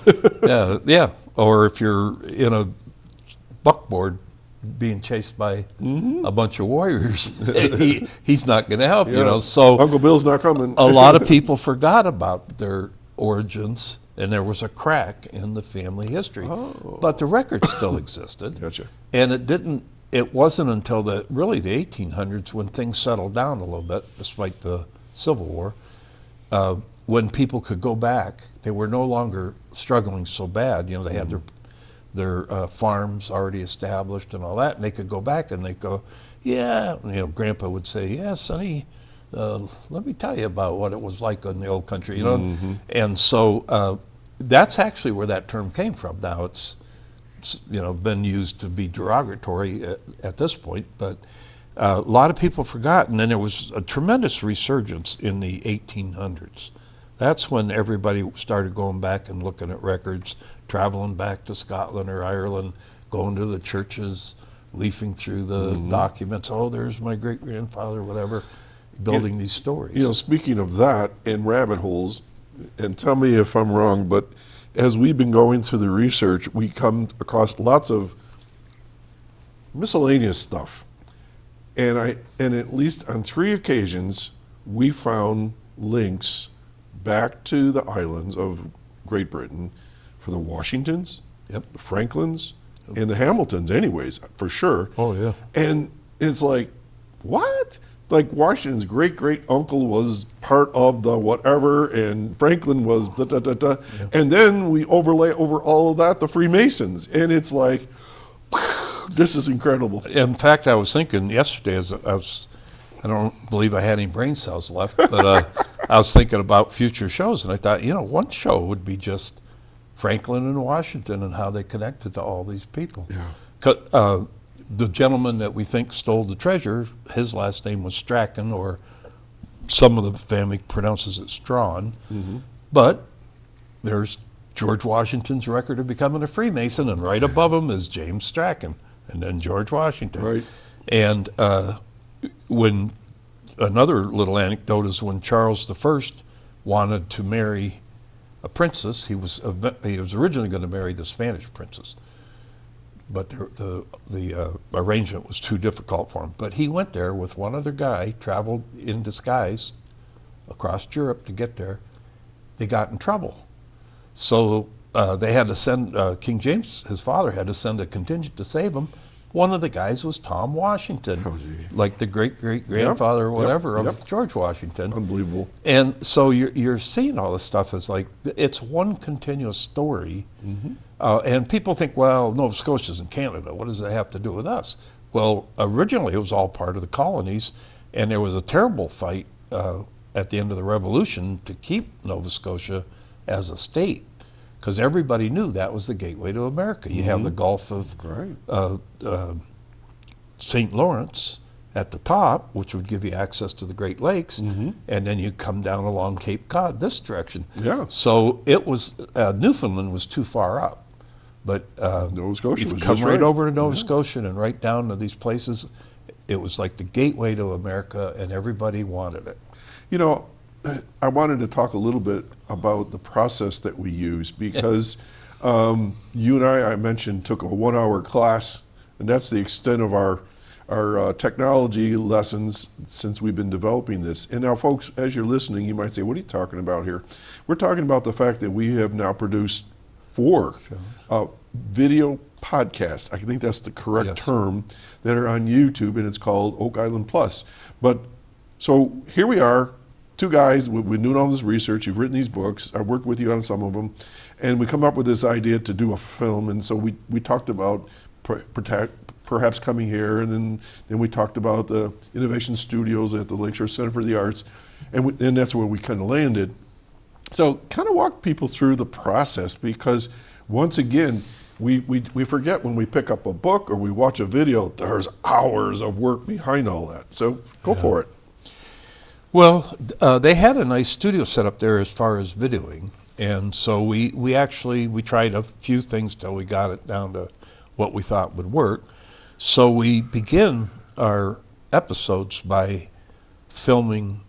Yeah. Or if you're in a buckboard being chased by a bunch of warriors, he's not going to help, So Uncle Bill's not coming. a lot of people forgot about their origins, and there was a crack in the family history. But the record still existed. Gotcha. And it wasn't until the 1800s when things settled down a little bit, despite the Civil War, when people could go back. They were no longer struggling so bad. They had their farms already established and all that, and they could go back and they go, yeah. Grandpa would say, yeah, sonny, let me tell you about what it was like in the old country, And so that's actually where that term came from. Now it's been used to be derogatory at this point, but a lot of people forgot. And then there was a tremendous resurgence in the 1800s. That's when everybody started going back and looking at records, traveling back to Scotland or Ireland, going to the churches, leafing through the documents. Oh, there's my great-grandfather, whatever, building these stories. Speaking of that and rabbit holes, and tell me if I'm wrong, but as we've been going through the research, we come across lots of miscellaneous stuff. And at least on 3 occasions, we found links back to the islands of Great Britain for the Washingtons, the Franklins, and the Hamiltons anyways, for sure. Oh, yeah. And it's like, what? Like Washington's great-great-uncle was part of the whatever, and Franklin was da-da-da-da. Yeah. And then we overlay over all of that the Freemasons. And it's like, this is incredible. In fact, I was thinking yesterday, I don't believe I had any brain cells left, but I was thinking about future shows, and I thought, one show would be just Franklin and Washington and how they connected to all these people. Yeah. The gentleman that we think stole the treasure, his last name was Strachan, or some of the family pronounces it Strawn. But there's George Washington's record of becoming a Freemason, and right above him is James Strachan, and then George Washington. Right. And when another little anecdote is when Charles I wanted to marry a princess, he was originally going to marry the Spanish princess, but the arrangement was too difficult for him. But he went there with one other guy, traveled in disguise across Europe to get there. They got in trouble. So they had to send, King James, his father, had to send a contingent to save him. One of the guys was Tom Washington, like the great-great-grandfather or whatever of George Washington. Unbelievable. And so you're seeing all this stuff as like, it's one continuous story. And people think, well, Nova Scotia's in Canada. What does that have to do with us? Well, originally it was all part of the colonies, and there was a terrible fight at the end of the Revolution to keep Nova Scotia as a state, because everybody knew that was the gateway to America. You have the Gulf of St. Lawrence at the top, which would give you access to the Great Lakes, and then you come down along Cape Cod this direction. Yeah. So it was, Newfoundland was too far up, but Nova Scotia you was come just right right. over to Nova Scotia and right down to these places. It was like the gateway to America, and everybody wanted it. I wanted to talk a little bit about the process that we use, because you and I mentioned, took a 1-hour class, and that's the extent of our technology lessons since we've been developing this. And now, folks, as you're listening, you might say, what are you talking about here? We're talking about the fact that we have now produced 4 video podcasts, I think that's the correct term, that are on YouTube, and it's called Oak Island Plus. But so here we are, 2 guys, we've been doing all this research, you've written these books, I worked with you on some of them, and we come up with this idea to do a film. And so we talked about perhaps coming here, and then we talked about the Innovation Studios at the Lakeshore Center for the Arts, and that's where we kind of landed. So kind of walk people through the process, because once again, we forget when we pick up a book or we watch a video, there's hours of work behind all that. So go for it. Well, they had a nice studio set up there as far as videoing, and so we tried a few things till we got it down to what we thought would work. So we begin our episodes by filming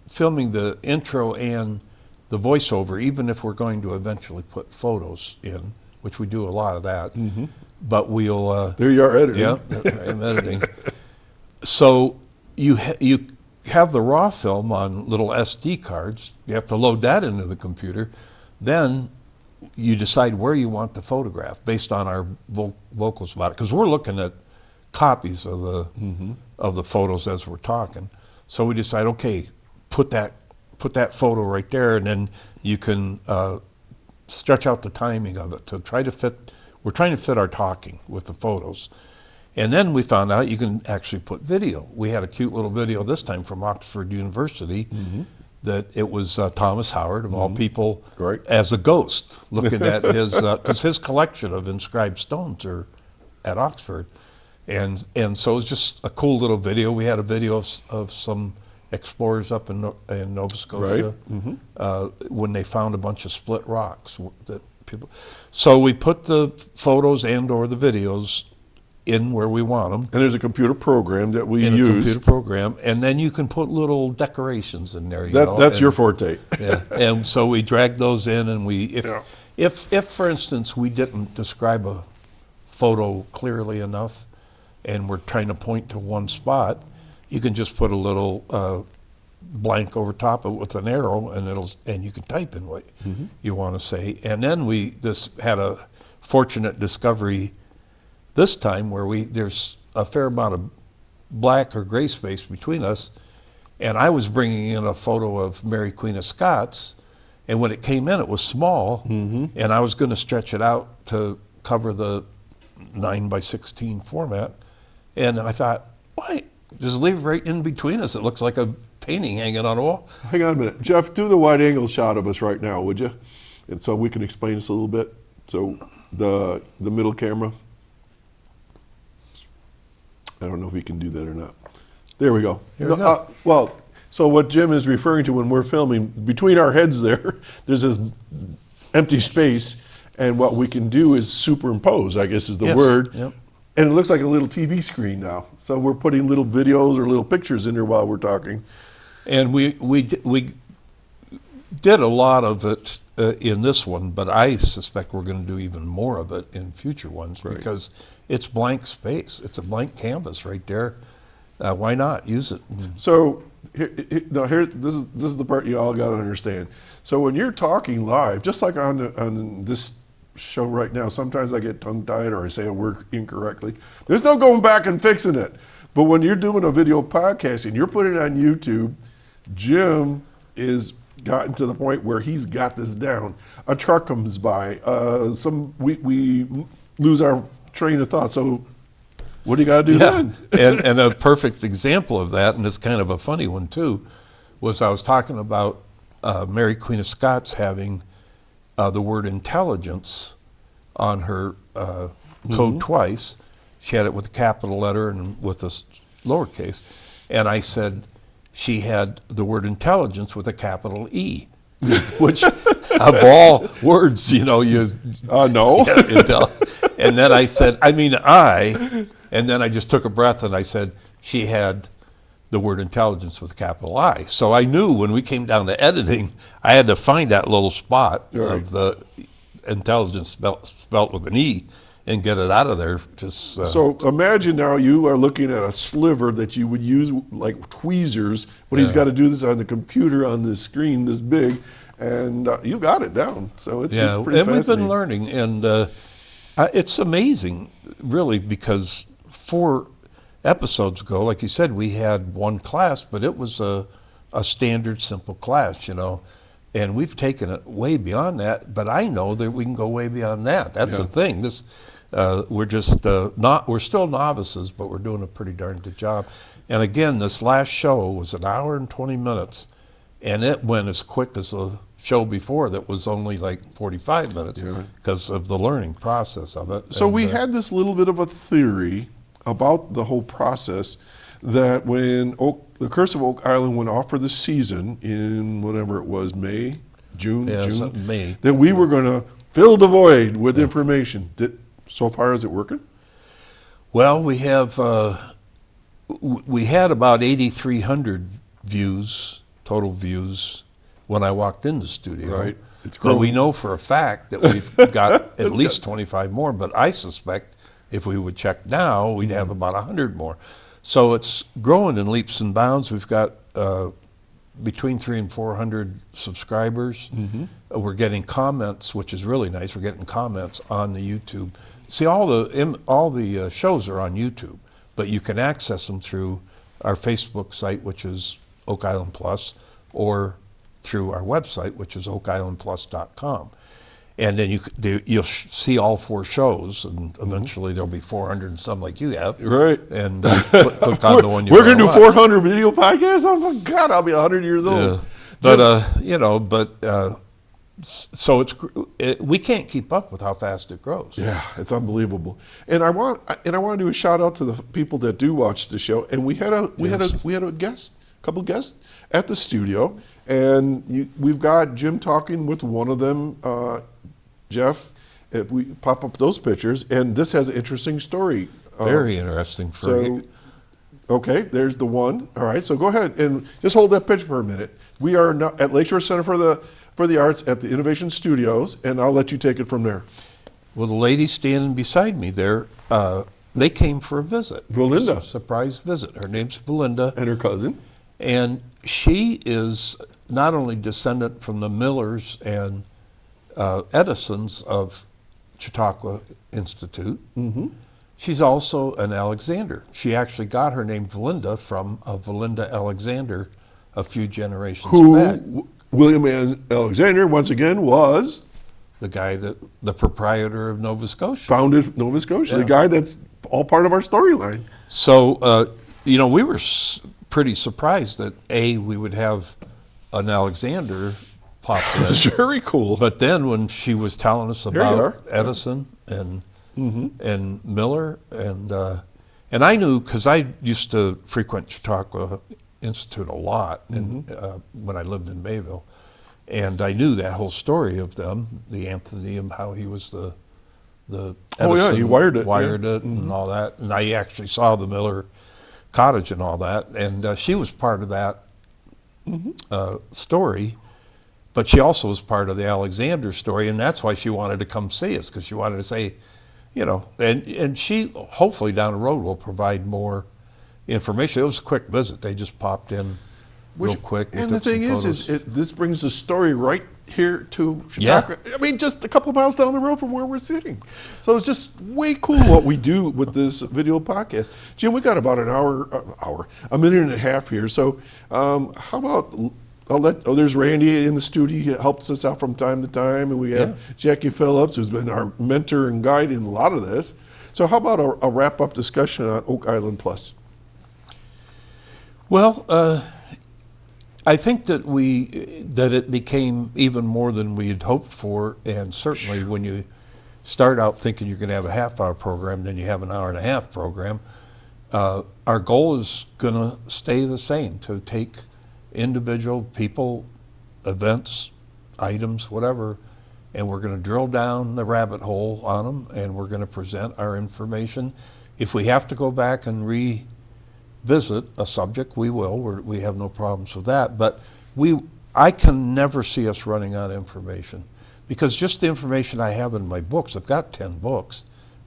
filming the intro and the voiceover, even if we're going to eventually put photos in, which we do a lot of that. But we'll There you are editing. yeah, I'm editing. So you have the raw film on little SD cards. You have to load that into the computer. Then you decide where you want the photograph based on our vocals about it, because we're looking at copies of the photos as we're talking. So we decide, okay, put that photo right there, and then you can stretch out the timing of it to try to fit. We're trying to fit our talking with the photos. And then we found out you can actually put video. We had a cute little video this time from Oxford University that it was Thomas Howard, of all people, Right. as a ghost, looking at his, because his collection of inscribed stones are at Oxford. And so it was just a cool little video. We had a video of some explorers up in Nova Scotia when they found a bunch of split rocks that people. So we put the photos and or the videos in where we want them. And there's a computer program that we In a use. computer program, and then you can put little decorations in there. That's your forte. Yeah, and so we drag those in, and Yeah. if for instance we didn't describe a photo clearly enough, and we're trying to point to one spot, you can just put a little blank over top of it with an arrow, and you can type in what you want to say. And then we had a fortunate discovery this time where there's a fair amount of black or gray space between us, and I was bringing in a photo of Mary Queen of Scots, and when it came in, it was small, and I was going to stretch it out to cover the 9:16 format, and I thought, why, just leave it right in between us. It looks like a painting hanging on a wall. Hang on a minute. Jeff, do the wide angle shot of us right now, would you? And so we can explain this a little bit. So the middle camera. I don't know if we can do that or not. There we go. Here we go. Well, so what Jim is referring to when we're filming, between our heads there's this empty space, and what we can do is superimpose, I guess is the Yes, word. yep. And it looks like a little TV screen now. So we're putting little videos or little pictures in there while we're talking. And we did a lot of it in this one, but I suspect we're going to do even more of it in future ones because it's blank space. It's a blank canvas right there. Why not use it? So this is the part you all got to understand. So when you're talking live, just like on this show right now, sometimes I get tongue-tied or I say a word incorrectly. There's no going back and fixing it. But when you're doing a video podcasting, you're putting it on YouTube, Jim is gotten to the point where he's got this down. A truck comes by, we lose our train of thought. So what do you got to do then? and a perfect example of that, and it's kind of a funny one too, was I was talking about Mary Queen of Scots having the word intelligence on her code twice. She had it with a capital letter and with a lowercase. And I said she had the word intelligence with a capital E, which of all words, you no. And then I said, and then I just took a breath and I said, she had the word intelligence with a capital I. So I knew when we came down to editing, I had to find that little spot of the intelligence spelt with an E and get it out of there. So imagine now you are looking at a sliver that you would use like tweezers, but he's got to do this on the computer on the screen this big, and you got it down. So it's pretty fascinating. We've been learning, and it's amazing, really, because 4 episodes ago, like you said, we had one class, but it was a standard, simple class, and we've taken it way beyond that. But I know that we can go way beyond that. That's the thing. We're just we're still novices, but we're doing a pretty darn good job. And again, this last show was 1 hour and 20 minutes, and it went as quick as the show before that was only like 45 minutes because of the learning process of it. So we had this little bit of a theory about the whole process that when the Curse of Oak Island went off for the season in whatever it was, June, May, that we were going to fill the void with information. So far, is it working? Well, we have we had about 8,300 views total views when I walked in the studio. Right. It's but we growing. know for a fact that we've got at least 25 more, but I suspect if we would check now, we'd have about 100 more. So it's growing in leaps and bounds. We've got between 300 and 400 subscribers. We're getting comments, which is really nice. We're getting comments on the YouTube. See, all the shows are on YouTube, but you can access them through our Facebook site, which is Oak Island Plus, or through our website, which is oakislandplus.com. And then you'll see all 4 shows, and eventually there'll be 400 and some like you have. Right. And click on the one you We're want going to do watch. 400 video podcasts? Oh, my God, I'll be 100 years old. Yeah. But, so we can't keep up with how fast it grows. Yeah, it's unbelievable. And I want to do a shout out to the people that do watch the show. And we had a guest, a couple guests at the studio, and we've got Jim talking with one of them, Jeff. If we pop up those pictures, and this has an interesting story. Very interesting. Okay, there's the one. All right, so go ahead and just hold that picture for a minute. We are now at Lakeshore Center for the Arts at the Innovation Studios, and I'll let you take it from there. Well, the lady standing beside me there, they came for a visit. Valinda. Surprise visit. Her name's Valinda. And her cousin. And she is not only descendant from the Millers and Edisons of Chautauqua Institute, she's also an Alexander. She actually got her name Valinda from a Valinda Alexander a few generations back. William Alexander, once again, was the guy the proprietor of Nova Scotia. Founded Nova Scotia, Yeah. the guy that's all part of our storyline. So, we were pretty surprised that we would have an Alexander pop in. It's very cool. But then when she was telling us you about are. Edison and Miller, and I knew, because I used to frequent Chautauqua Institute a lot when I lived in Mayville, and I knew that whole story of them, the Athenaeum, how he was the Edison he wired it. and all that, and I actually saw the Miller cottage and all that, and she was part of that story, but she also was part of the Alexander story, and that's why she wanted to come see us, because she wanted to say, and she hopefully down the road will provide more information. It was a quick visit. They just popped in real quick. And the thing is this brings the story right here to Chautauqua. Yeah. I mean, just a couple miles down the road from where we're sitting. So it's just way cool what we do with this video podcast. Jim, we got about a minute and a half here. So how about there's Randy in the studio. He helps us out from time to time. And we have Jackie Phillips, who's been our mentor and guide in a lot of this. So how about a wrap-up discussion on Oak Island Plus? Well, I think that it became even more than we had hoped for, and certainly when you start out thinking you're going to have a half-hour program, then you have an hour-and-a-half program. Our goal is going to stay the same, to take individual people, events, items, whatever, and we're going to drill down the rabbit hole on them, and we're going to present our information. If we have to go back and revisit a subject, we will. We have no problems with that. But I can never see us running out of information, because just the information I have in my books, I've got 10 books,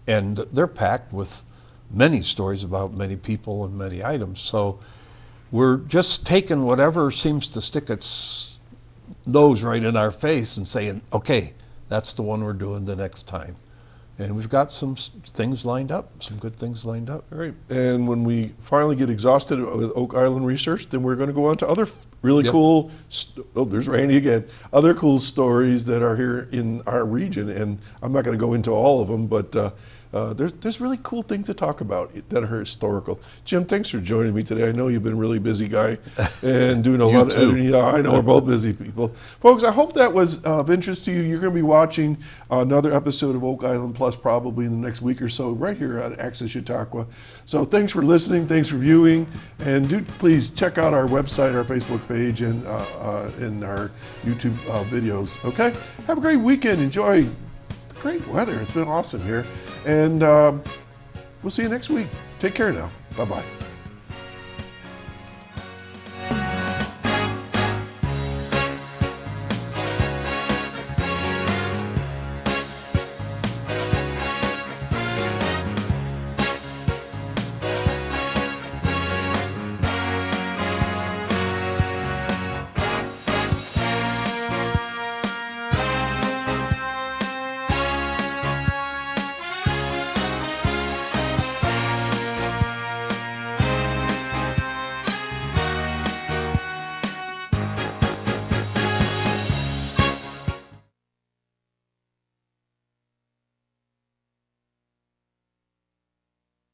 and they're packed with many stories about many people and many items. So we're just taking whatever seems to stick its nose right in our face and saying, okay, that's the one we're doing the next time. And we've got some things lined up, some good things lined up. All right. And when we finally get exhausted with Oak Island research, then we're going to go on to other really cool, there's Randy again, other cool stories that are here in our region. And I'm not going to go into all of them, but there's really cool things to talk about that are historical. Jim, thanks for joining me today. I know you've been a really busy guy and doing a lot of editing. Yeah, I know we're both busy people. Folks, I hope that was of interest to you. You're going to be watching another episode of Oak Island Plus probably in the next week or so right here on Access Chautauqua. So thanks for listening. Thanks for viewing. And do please check out our website, our Facebook page, and our YouTube videos. Okay? Have a great weekend. Enjoy the great weather. It's been awesome here. And we'll see you next week. Take care now. Bye-bye.